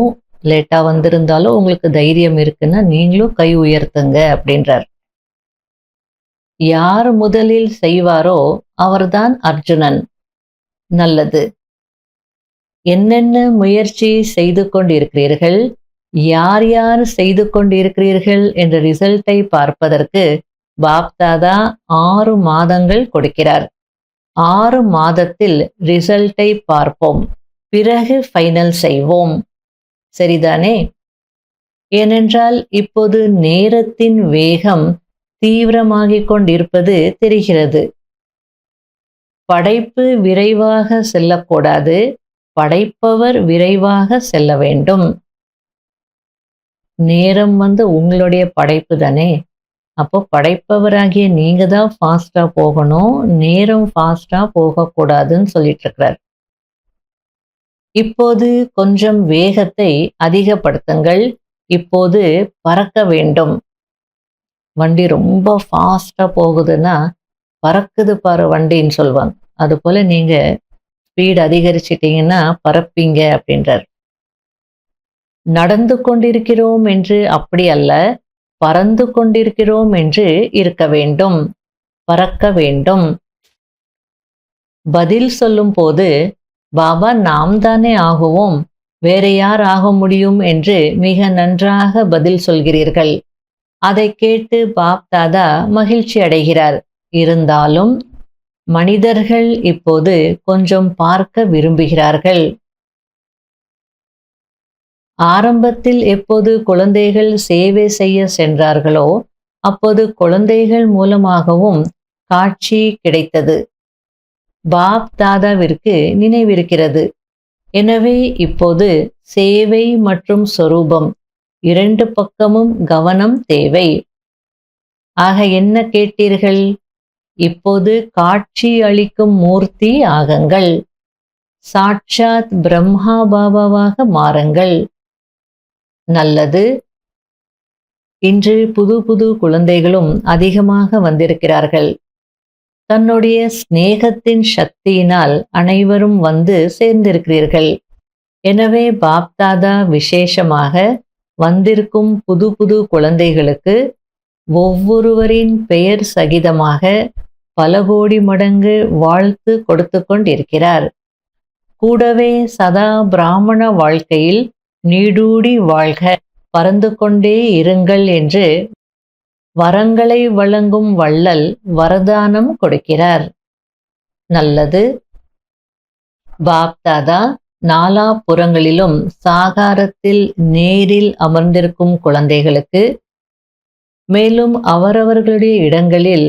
லேட்டா வந்திருந்தாலும் உங்களுக்கு தைரியம் இருக்குன்னா நீங்களும் கை உயர்த்துங்க அப்படின்றார். யார் முதலில் செய்வாரோ அவர்தான் அர்ஜுனன். நல்லது. என்னென்ன முயற்சி செய்து கொண்டிருக்கிறீர்கள், யார் யார் செய்து கொண்டிருக்கிறீர்கள் என்ற ரிசல்ட்டை பார்ப்பதற்கு பாப் தாதா 6 மாதங்கள் கொடுக்கிறார். 6 மாதத்தில் ரிசல்ட்டை பார்ப்போம். பிறகு ஃபைனல் செய்வோம். சரிதானே? ஏனென்றால் இப்போது நேரத்தின் வேகம் தீவிரமாகிக் கொண்டிருப்பது தெரிகிறது. படைப்பு விரைவாக செல்லக்கூடாது. படைப்பவர் விரைவாக செல்ல வேண்டும். நேரம் வந்து உங்களுடைய படைப்பு தானே. அப்போ படைப்பவராகிய நீங்க தான் ஃபாஸ்டா போகணும். நேரம் ஃபாஸ்டா போகக்கூடாதுன்னு சொல்லிட்டு இருக்கிறார். இப்போது கொஞ்சம் வேகத்தை அதிகப்படுத்துங்கள். இப்போது பறக்க வேண்டும். வண்டி ரொம்ப ஃபாஸ்டா போகுதுன்னா பறக்குது பாரு வண்டின்னு சொல்லுவாங்க. அதுபோல நீங்க ஸ்பீட் அதிகரிச்சிட்டீங்கன்னா பறப்பீங்க அப்படின்றார். நடந்து கொண்டிருக்கிறோம் என்று அப்படி அல்ல, பறந்து கொண்டிருக்கிறோம் என்று இருக்க வேண்டும், பறக்க வேண்டும். பதில் சொல்லும் போது, பாபா நாம் தானே ஆகுவோம், வேற யார் ஆக முடியும் என்று மிக நன்றாக பதில் சொல்கிறீர்கள். அதை கேட்டு பாப் தாதா மகிழ்ச்சி அடைகிறார். இருந்தாலும் மனிதர்கள் இப்போது கொஞ்சம் பார்க்க விரும்புகிறார்கள். ஆரம்பத்தில் எப்போது குழந்தைகள் சேவை செய்ய சென்றார்களோ அப்போது குழந்தைகள் மூலமாகவும் காட்சி கிடைத்தது. பாப் தாதாவிற்கு நினைவிருக்கிறது. எனவே இப்போது சேவை மற்றும் சொரூபம் இரண்டு பக்கமும் கவனம் தேவை. ஆக என்ன கேட்டீர்கள்? இப்போது காட்சி அளிக்கும் மூர்த்தி ஆகுங்கள், சாட்சாத் பிரம்மா பாபாவாக மாறுங்கள். நல்லது. இன்று புது புது குழந்தைகளும் அதிகமாக வந்திருக்கிறார்கள். தன்னுடைய ஸ்நேகத்தின் சக்தியினால் அனைவரும் வந்து சேர்ந்திருக்கிறீர்கள். எனவே பாப்தாதா விசேஷமாக வந்திருக்கும் புது புது குழந்தைகளுக்கு ஒவ்வொருவரின் பெயர் சகிதமாக பல கோடி மடங்கு வாழ்த்து கொடுத்து கொண்டிருக்கிறார். கூடவே சதா பிராமண வாழ்க்கையில் நீடூடி வாழ்க, பறந்து கொண்டே இருங்கள் என்று வரங்களை வழங்கும் வள்ளல் வரதானம் கொடுக்கிறார். நல்லது. பாப்தாதா நாலா புறங்களிலும் சாகாரத்தில் நேரில் அமர்ந்திருக்கும் குழந்தைகளுக்கு, மேலும் அவரவர்களுடைய இடங்களில்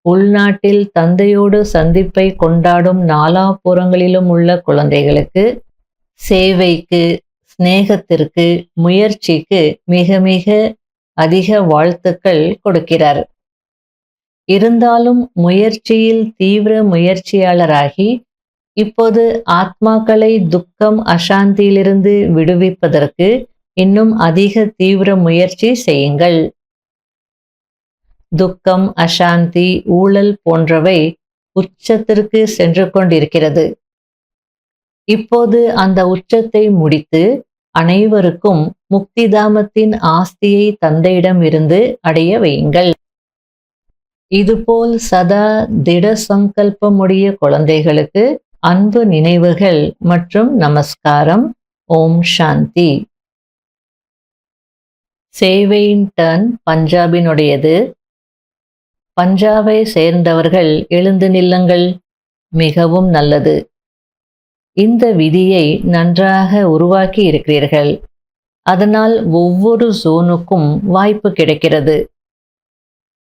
உள்நாட்டில் தந்தையோடு சந்திப்பை கொண்டாடும் நாலாபுறங்களிலும் உள்ள குழந்தைகளுக்கு சேவைக்கு, ஸ்நேகத்திற்கு, முயற்சிக்கு மிக மிக அதிக வாழ்த்துக்கள் கொடுக்கிறார். இருந்தாலும் முயற்சியில் தீவிர முயற்சியாளராகி இப்போது ஆத்மாக்களை துக்கம் அசாந்தியிலிருந்து விடுவிப்பதற்கு இன்னும் அதிக தீவிர முயற்சி செய்யுங்கள். துக்கம், அசாந்தி, ஊழல் போன்றவை உச்சத்திற்கு சென்று கொண்டிருக்கிறது. இப்போது அந்த உச்சத்தை முடித்து அனைவருக்கும் முக்திதாமத்தின் ஆஸ்தியை தந்தையிடம் இருந்து அடைய வையுங்கள். இதுபோல் சதா திட சங்கல்பமுடைய குழந்தைகளுக்கு அன்பு நினைவுகள் மற்றும் நமஸ்காரம். ஓம் சாந்தி. சேவையின் டர்ன் பஞ்சாபினுடையது. பஞ்சாபை சேர்ந்தவர்கள் எழுந்து நில்லுங்கள். மிகவும் நல்லது. இந்த விதியை நன்றாக உருவாக்கி இருக்கிறீர்கள். அதனால் ஒவ்வொரு ஜோனுக்கும் வாய்ப்பு கிடைக்கிறது.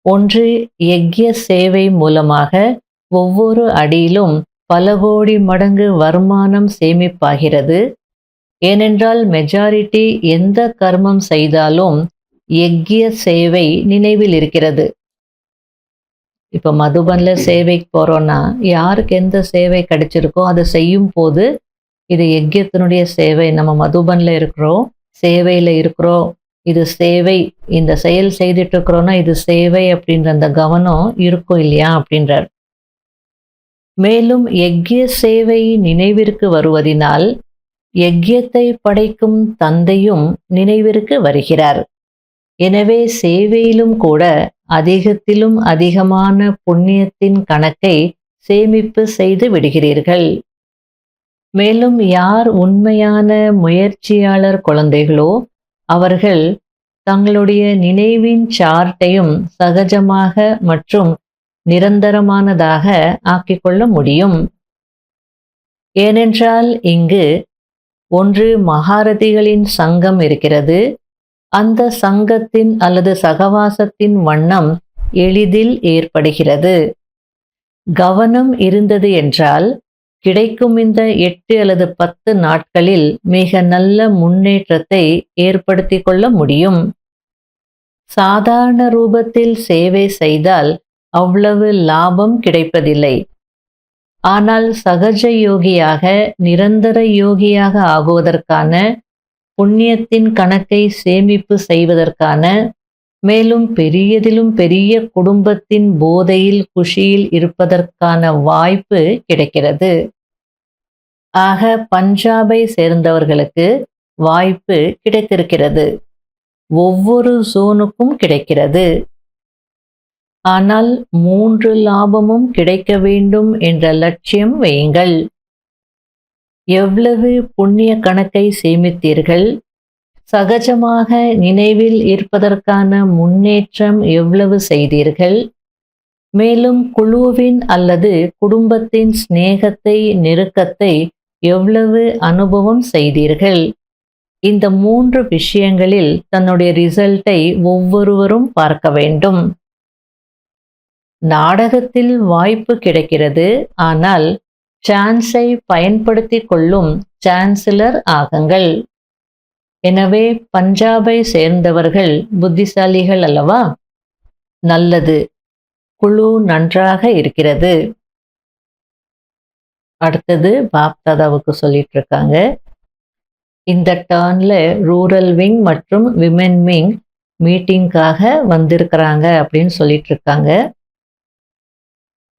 ஒன்று, யக்ய சேவை மூலமாக ஒவ்வொரு அடியிலும் பல கோடி மடங்கு வருமானம் சேமிப்பாகிறது. ஏனென்றால் மெஜாரிட்டி எந்த கர்மம் செய்தாலும் யக்ய சேவை நினைவில் இருக்கிறது. இப்போ மதுபன்ல சேவைக்கு போறோம்னா யாருக்கு எந்த சேவை கிடைச்சிருக்கோ அதை செய்யும் போது இது யஜ்யத்தினுடைய சேவை. நம்ம மதுபன்ல இருக்கிறோம், சேவையில இருக்கிறோம், இது சேவை, இந்த செயல் செய்துட்டு இருக்கிறோம்னா இது சேவை அப்படின்ற அந்த கவனம் இருக்கும் இல்லையா அப்படின்றார். மேலும் யக்ய சேவை நினைவிற்கு வருவதினால் யக்யத்தை படைக்கும் தந்தையும் நினைவிற்கு வருகிறார். எனவே சேவையிலும் கூட அதிகத்திலும் அதிகமான புண்ணியத்தின் கணக்கை சேமிப்பு செய்து விடுகிறீர்கள். மேலும் யார் உண்மையான முயற்சியாளர் குழந்தைகளோ அவர்கள் தங்களுடைய நினைவின் சார்ட்டையும் சகஜமாக மற்றும் நிரந்தரமானதாக ஆக்கிக்கொள்ள முடியும். ஏனென்றால் இங்கு ஒன்று மகாரதிகளின் சங்கம் இருக்கிறது. அந்த சங்கத்தின் அல்லது சகவாசத்தின் வண்ணம் எளிதில் ஏற்படுகிறது. கவனம் இருந்தது என்றால் கிடைக்கும் இந்த 8 அல்லது 10 நாட்களில் மிக நல்ல முன்னேற்றத்தை ஏற்படுத்தி கொள்ள முடியும். சாதாரண ரூபத்தில் சேவை செய்தால் அவ்வளவு லாபம் கிடைப்பதில்லை. ஆனால் சகஜ யோகியாக, நிரந்தர யோகியாக ஆகுவதற்கான, புண்ணியத்தின் கணக்கை சேமிப்பு செய்வதற்கான, மேலும் பெரியதிலும் பெரிய குடும்பத்தின் போதையில் குஷியில் இருப்பதற்கான வாய்ப்பு கிடைக்கிறது. ஆக பஞ்சாபை சேர்ந்தவர்களுக்கு வாய்ப்பு கிடைத்திருக்கிறது. ஒவ்வொரு ஜோனுக்கும் கிடைக்கிறது. ஆனால் 3 லாபமும் கிடைக்க வேண்டும் என்ற லட்சியம் வையுங்கள். எவ்வளவு புண்ணிய கணக்கை சேமித்தீர்கள்? சகஜமாக நினைவில் இருப்பதற்கான முன்னேற்றம் எவ்வளவு செய்தீர்கள்? மேலும் குழுவின் அல்லது குடும்பத்தின் சிநேகத்தை நெருக்கத்தை எவ்வளவு அனுபவம் செய்தீர்கள்? இந்த 3 விஷயங்களில் தன்னுடைய ரிசல்ட்டை ஒவ்வொருவரும் பார்க்க வேண்டும். நாடகத்தில் வாய்ப்பு கிடைக்கிறது, ஆனால் சான்ஸை பயன்படுத்திக் கொள்ளும் சான்சலர் ஆகுங்கள். எனவே பஞ்சாபை சேர்ந்தவர்கள் புத்திசாலிகள் அல்லவா? நல்லது, குழு நன்றாக இருக்கிறது. அடுத்தது பாப்தாதாவுக்கு சொல்லிட்டு இருக்காங்க. இந்த டர்ன்ல ரூரல் விங் மற்றும் விமென் விங் மீட்டிங்காக வந்திருக்கிறாங்க அப்படின்னு சொல்லிட்டு இருக்காங்க.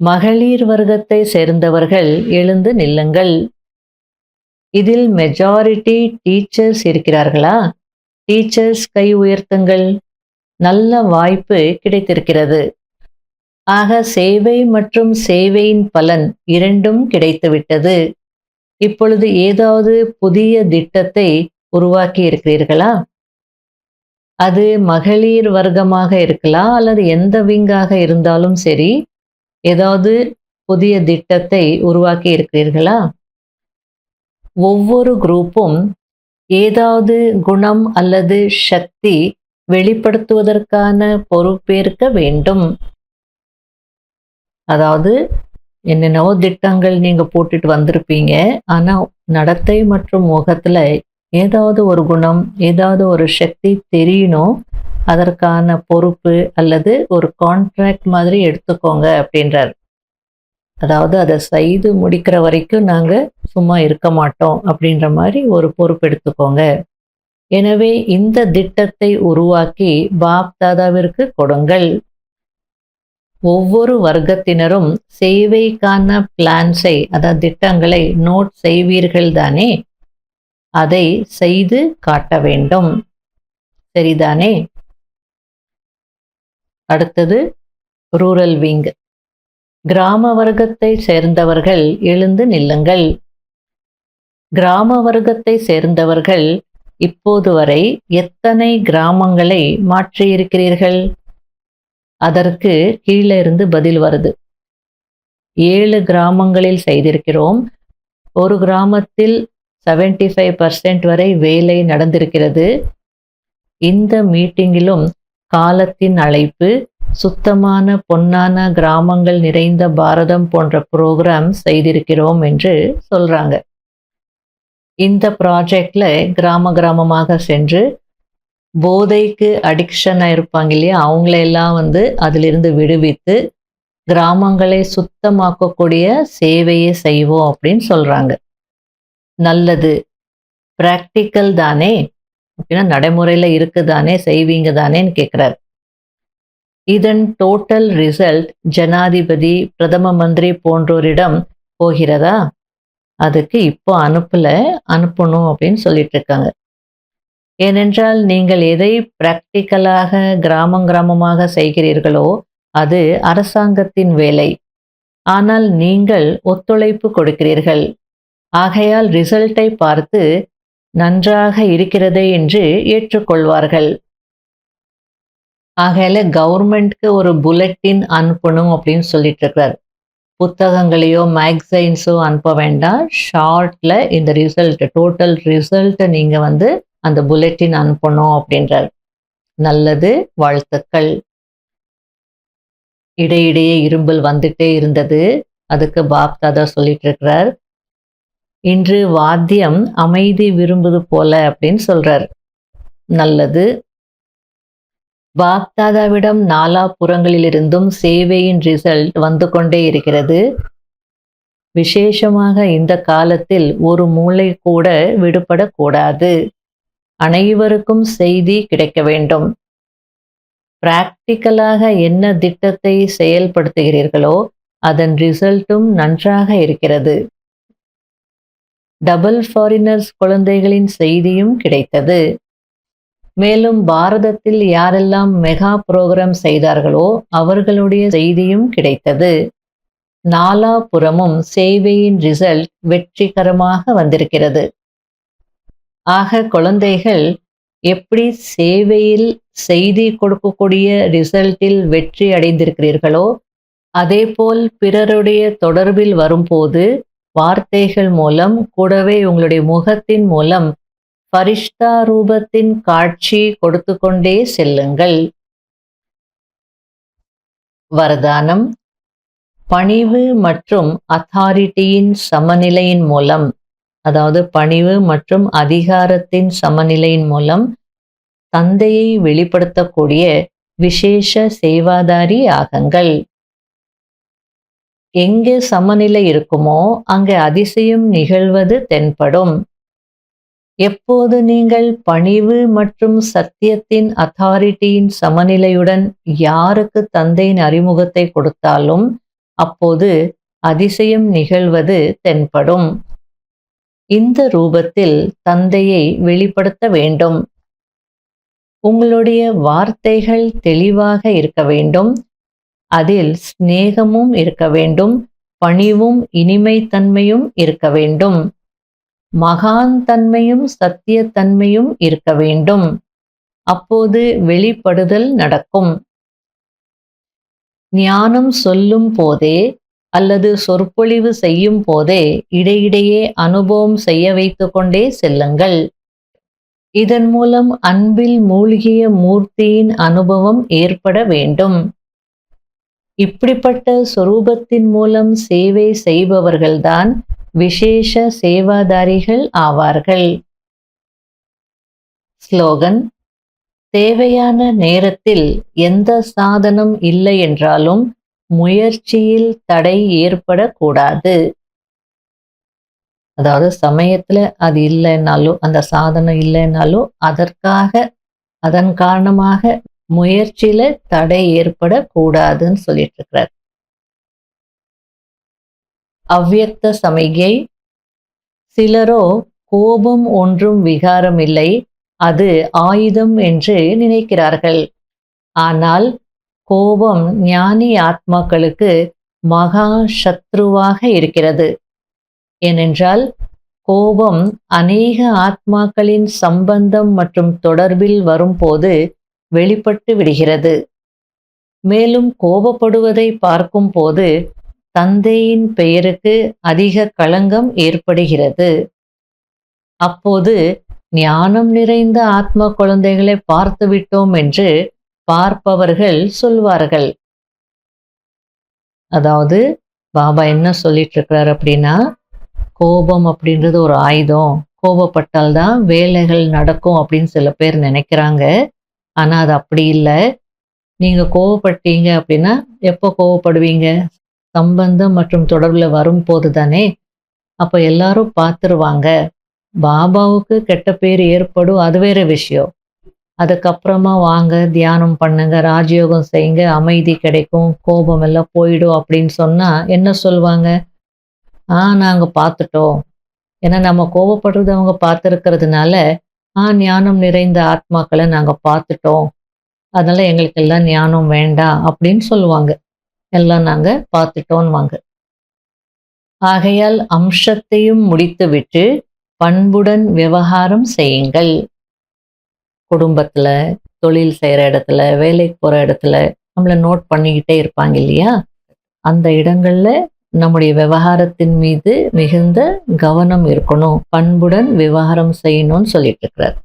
மகளிர் வர்க்கத்தை சேர்ந்தவர்கள் எழுந்து நில்லுங்கள். இதில் மெஜாரிட்டி டீச்சர்ஸ் இருக்கிறார்களா? டீச்சர்ஸ் கை உயர்த்துங்கள். நல்ல வாய்ப்பு கிடைத்திருக்கிறது. ஆக சேவை மற்றும் சேவையின் பலன் இரண்டும் கிடைத்துவிட்டது. இப்பொழுது ஏதாவது புதிய திட்டத்தை உருவாக்கி இருக்கிறீர்களா? அது மகளிர் வர்க்கமாக இருக்கலாம் அல்லது எந்த விங்காக இருந்தாலும் சரி, ஏதாவது புதிய திட்டத்தை உருவாக்கி இருக்கிறீர்களா? ஒவ்வொரு குரூப்பும் ஏதாவது குணம் அல்லது சக்தி வெளிப்படுத்துவதற்கான பொறுப்பேற்க வேண்டும். அதாவது என்னென்னவோ திட்டங்கள் நீங்க போட்டுட்டு வந்திருப்பீங்க, ஆனா நடத்தை மற்றும் முகத்துல ஏதாவது ஒரு குணம், ஏதாவது ஒரு சக்தி தெரியணும். அதற்கான பொறுப்பு அல்லது ஒரு கான்ட்ராக்ட் மாதிரி எடுத்துக்கோங்க அப்படின்றார். அதாவது அதை செய்து முடிக்கிற வரைக்கும் நாங்க சும்மா இருக்க மாட்டோம் அப்படின்ற மாதிரி ஒரு பொறுப்பு எடுத்துக்கோங்க. எனவே இந்த திட்டத்தை உருவாக்கி பாப் தாதாவிற்கு கொடுங்கள். ஒவ்வொரு வர்க்கத்தினரும் சேவைக்கான பிளான்ஸை, அதாவது திட்டங்களை நோட் செய்வீர்கள் தானே? அதை செய்து காட்ட வேண்டும். சரிதானே? அடுத்தது ரூரல் விங். கிராம வர்க்கத்தை சேர்ந்தவர்கள் எழுந்து நில்லுங்கள். கிராம வர்க்கத்தை சேர்ந்தவர்கள் இப்போது வரை எத்தனை கிராமங்களை மாற்றியிருக்கிறீர்கள்? அதற்கு கீழே இருந்து பதில் வருது. 7 கிராமங்களில் செய்திருக்கிறோம். ஒரு கிராமத்தில் 75% வரை வேலை நடந்திருக்கிறது. இந்த மீட்டிங்கிலும் காலத்தின் அழைப்பு, சுத்தமான பொன்னான கிராமங்கள் நிறைந்த பாரதம் போன்ற புரோகிராம் செய்திருக்கிறோம் என்று சொல்றாங்க. இந்த ப்ராஜெக்ட்ல கிராம கிராமமாக சென்று போதைக்கு அடிக்ஷனாக இருப்பாங்க இல்லையா, அவங்களையெல்லாம் அதிலிருந்து விடுவித்து கிராமங்களை சுத்தமாக்கக்கூடிய சேவையை செய்வோம் அப்படின்னு சொல்றாங்க. நல்லது, பிராக்டிக்கல் தானே? அப்படின்னா நடைமுறையில் இருக்குதானே, செய்வீங்க தானேன்னு கேட்குறார். இதன் டோட்டல் ரிசல்ட் ஜனாதிபதி, பிரதம மந்திரி போன்றோரிடம் போகிறதா? அதுக்கு இப்போ அனுப்பணும் அப்படின்னு சொல்லிட்டு இருக்காங்க. ஏனென்றால் நீங்கள் எதை பிராக்டிக்கலாக கிராமமாக செய்கிறீர்களோ அது அரசாங்கத்தின் வேலை. ஆனால் நீங்கள் ஒத்துழைப்பு கொடுக்கிறீர்கள். ஆகையால் ரிசல்ட்டை பார்த்து நன்றாக இருக்கிறதே என்று ஏற்றுக்கொள்வார்கள். ஆகையால கவர்மெண்ட்க்கு ஒரு புல்லட்டின் அனுப்பணும் அப்படின்னு சொல்லிட்டு இருக்கிறார். புத்தகங்களையோ மேக்சைன்ஸோ அனுப்ப வேண்டாம். ஷார்ட்ல இந்த ரிசல்ட், டோட்டல் ரிசல்ட்டை நீங்க அந்த புல்லட்டின் அனுப்பணும் அப்படின்றார். நல்லது, வாழ்த்துக்கள். இடையிடையே இரும்பல் வந்துட்டே இருந்தது. அதுக்கு பாப் தாதா சொல்லிட்டு இருக்கிறார், இன்று வாத்தியம் அமைதி விரும்புது போல அப்படின்னு சொல்றார். நல்லது. பாப் தாதாவிடம் நாலாபுறங்களிலிருந்தும் சேவையின் ரிசல்ட் வந்து கொண்டே இருக்கிறது. விசேஷமாக இந்த காலத்தில் ஒரு மூளை கூட விடுபடக்கூடாது. அனைவருக்கும் செய்தி கிடைக்க வேண்டும். பிராக்டிக்கலாக என்ன திட்டத்தை செயல்படுத்துகிறீர்களோ அதன் ரிசல்ட்டும் நன்றாக இருக்கிறது. டபுள் ஃபாரினர்ஸ் குழந்தைகளின் செய்தியும் கிடைத்தது. மேலும் பாரதத்தில் யாரெல்லாம் மெகா புரோகிராம் செய்தார்களோ அவர்களுடைய செய்தியும் கிடைத்தது. நாலாபுறமும் சேவையின் ரிசல்ட் வெற்றிகரமாக வந்திருக்கிறது. ஆக குழந்தைகள் எப்படி சேவையில் செய்தி கொடுக்கக்கூடிய ரிசல்ட்டில் வெற்றி அடைந்திருக்கிறீர்களோ அதேபோல் பிறருடைய தொடர்பில் வரும்போது வார்த்தைகள் மூலம் கூடவே உங்களுடைய முகத்தின் மூலம் பரிஷ்டா ரூபத்தின் காட்சி கொடுத்து கொண்டே செல்லுங்கள். வரதானம்: பணிவு மற்றும் அத்தாரிட்டியின் சமநிலையின் மூலம், அதாவது பணிவு மற்றும் அதிகாரத்தின் சமநிலையின் மூலம் தந்தையை வெளிப்படுத்தக்கூடிய விசேஷ சேவாதாரி ஆகுங்கள். எங்கே சமநிலை இருக்குமோ அங்கே அதிசயம் நிகழ்வது தென்படும். எப்போது நீங்கள் பணிவு மற்றும் சத்தியத்தின் அத்தாரிட்டியின் சமநிலையுடன் யாருக்கு தந்தையின் அறிமுகத்தை கொடுத்தாலும் அப்போது அதிசயம் நிகழ்வது தென்படும். இந்த ரூபத்தில் தந்தையை வெளிப்படுத்த வேண்டும். உங்களுடைய வார்த்தைகள் தெளிவாக இருக்க வேண்டும். அதில் சிநேகமும் இருக்க வேண்டும், பணிவும் இனிமைத்தன்மையும் இருக்க வேண்டும், மகான் தன்மையும் சத்தியத்தன்மையும் இருக்க வேண்டும். அப்போது வெளிப்படுதல் நடக்கும். ஞானம் சொல்லும் போதே அல்லது சொற்பொழிவு செய்யும் போதே இடையிடையே அனுபவம் செய்ய வைத்து கொண்டே செல்லுங்கள். இதன் மூலம் அன்பில் மூழ்கிய மூர்த்தியின் அனுபவம் ஏற்பட வேண்டும். இப்படிப்பட்ட சொரூபத்தின் மூலம் சேவை செய்பவர்கள்தான் விசேஷ சேவாதாரிகள் ஆவார்கள். ஸ்லோகன்: தேவையான நேரத்தில் எந்த சாதனம் இல்லை என்றாலும் முயற்சியில் தடை ஏற்படக்கூடாது. அதாவது சமயத்துல அது இல்லைன்னாலோ அந்த சாதனம் இல்லைன்னாலோ அதன் காரணமாக முயற்சியில தடை ஏற்படக்கூடாதுன்னு சொல்லிட்டு இருக்கிறார். அவ்யக்த சமிகை: சிலரோ கோபம் ஒன்றும் விகாரம் இல்லை, அது ஆயுதம் என்று நினைக்கிறார்கள். ஆனால் கோபம் ஞானி ஆத்மாக்களுக்கு மகா சத்ருவாக இருக்கிறது. ஏனென்றால் கோபம் அநேக ஆத்மாக்களின் சம்பந்தம் மற்றும் தொடர்பில் வரும்போது வெளிப்பட்டு விடுகிறது. மேலும் கோபப்படுவதை பார்க்கும் போது தந்தையின் பெயருக்கு அதிக களங்கம் ஏற்படுகிறது. அப்போது ஞானம் நிறைந்த ஆத்ம குழந்தைகளை பார்த்து விட்டோம் என்று பார்ப்பவர்கள் சொல்வார்கள். அதாவது பாபா என்ன சொல்லிட்டு இருக்கிறார் அப்படின்னா, கோபம் அப்படின்றது ஒரு ஆயுதம், கோபப்பட்டால்தான் வேலைகள் நடக்கும் அப்படின்னு சில பேர் நினைக்கிறாங்க. ஆனா அது அப்படி இல்லை. நீங்க கோவப்பட்டீங்க அப்படின்னா எப்போ கோவப்படுவீங்க? சம்பந்தம் மற்றும் தொடர்புல வரும்போது தானே. அப்போ எல்லாரும் பார்த்துருவாங்க. பாபாவுக்கு கெட்ட பேர் ஏற்படும், அது வேற விஷயம். அதுக்கப்புறமா வாங்க தியானம் பண்ணுங்க, ராஜயோகம் செய்யுங்க, அமைதி கிடைக்கும், கோபம் எல்லாம் போயிடும் அப்படின்னு சொன்னா என்ன சொல்லுவாங்க? நாங்க பார்த்துட்டோம். ஏன்னா நம்ம கோபப்படுறது அவங்க பார்த்துருக்கிறதுனால ஞானம் நிறைந்த ஆத்மாக்களை நாங்க பார்த்துட்டோம், அதனால எங்களுக்கு எல்லாம் ஞானம் வேண்டாம் அப்படின்னு சொல்லுவாங்க. எல்லாம் நாங்க பார்த்துட்டோம்வாங்க. ஆகையால் அம்சத்தையும் முடித்துவிட்டு பண்புடன் விவகாரம் செய்யுங்கள். குடும்பத்துல, தொழில் செய்யற இடத்துல, வேலைக்கு போற இடத்துல நம்மள நோட் பண்ணிக்கிட்டே இருப்பாங்க இல்லையா? அந்த இடங்கள்ல நம்முடைய விவகாரத்தின் மீது மிகுந்த கவனம் இருக்கணும். பண்புடன் விவகாரம் செய்யணும்னு சொல்லிட்டு இருக்கிறார்.